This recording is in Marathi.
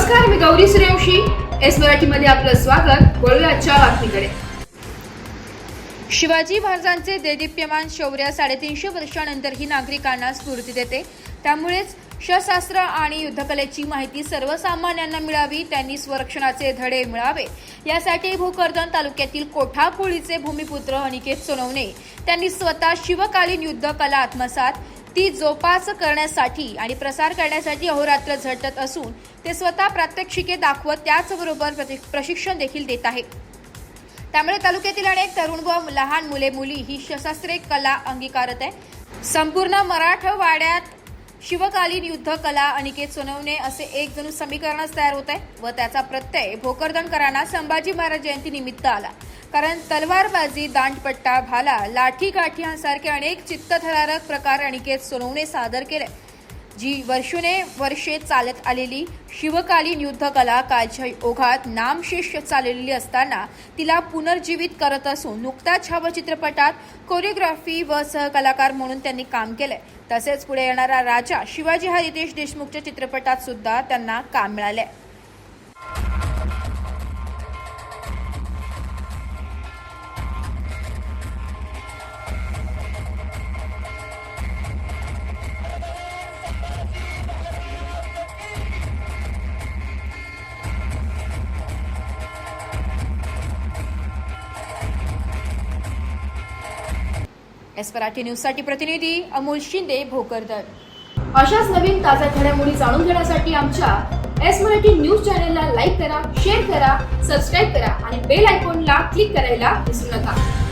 नमस्कार, मी गौरी सूर्यवंशी. एस मराठीमध्ये आपलं स्वागत. वळूया आजच्या बातमीकडे. शिवाजी महाराजांचे देदीप्यमान शौर्य 350 वर्षांनंतरही नागरिकांना स्फूर्ती देते. त्यामुळेच शस्त्रास्त्र आणि युद्धकलेची माहिती सर्वसामान्यांना मिळावी, त्यांनी स्वरक्षणाचे धडे मिळावे यासाठी भोकरदन तालुक्यातील कोठाकोळीचे भूमिपुत्र अनिकेत सोनवणे त्यांनी स्वतः शिवकालीन युद्धकला आत्मसात ती जोपास करण्यासाठी आणि प्रसार करण्यासाठी अहोरात्र झटत असून ते स्वतः प्रात्यक्षिके दाखवत त्याचबरोबर प्रशिक्षण देखील देत आहे. त्यामुळे तालुक्यातील अनेक तरुण व लहान मुले मुली ही शस्त्रास्त्रे कला अंगीकारत आहे. संपूर्ण मराठवाड्यात शिवकालीन युद्ध कला अनिकेत सोनवणे असे एक जणू समीकरणच तयार होत आहे व त्याचा प्रत्यय भोकरदनकरांना संभाजी महाराज जयंती निमित्त आला. कारण तलवारबाजी, दांडपट्टा, भाला, लाठी काठी यांसारखे अनेक चित्तथरारक प्रकार अनिकेत सोनवणे सादर केले. जी वर्षे चालत आलेली शिवकालीन युद्धकला कालच्या ओघात नामशेष चाललेली असताना तिला पुनर्जीवित करत असून नुकताच छावा चित्रपटात कोरिओग्राफी व सहकलाकार म्हणून त्यांनी काम केलंय. तसेच पुढे येणारा राजा शिवाजी हा रितेश देशमुखच्या चित्रपटात सुद्धा त्यांना काम मिळाले. एस मराठी न्यूजसाठी प्रतिनिधी अमोल शिंदे, भोकरदन. अशाच नवीन ताज्या घडामोडी जाणून घेण्यासाठी आमच्या एस मराठी न्यूज चॅनलला लाईक करा, शेअर करा, सबस्क्राईब करा आणि बेल आयकॉनला क्लिक करायला विसरू नका.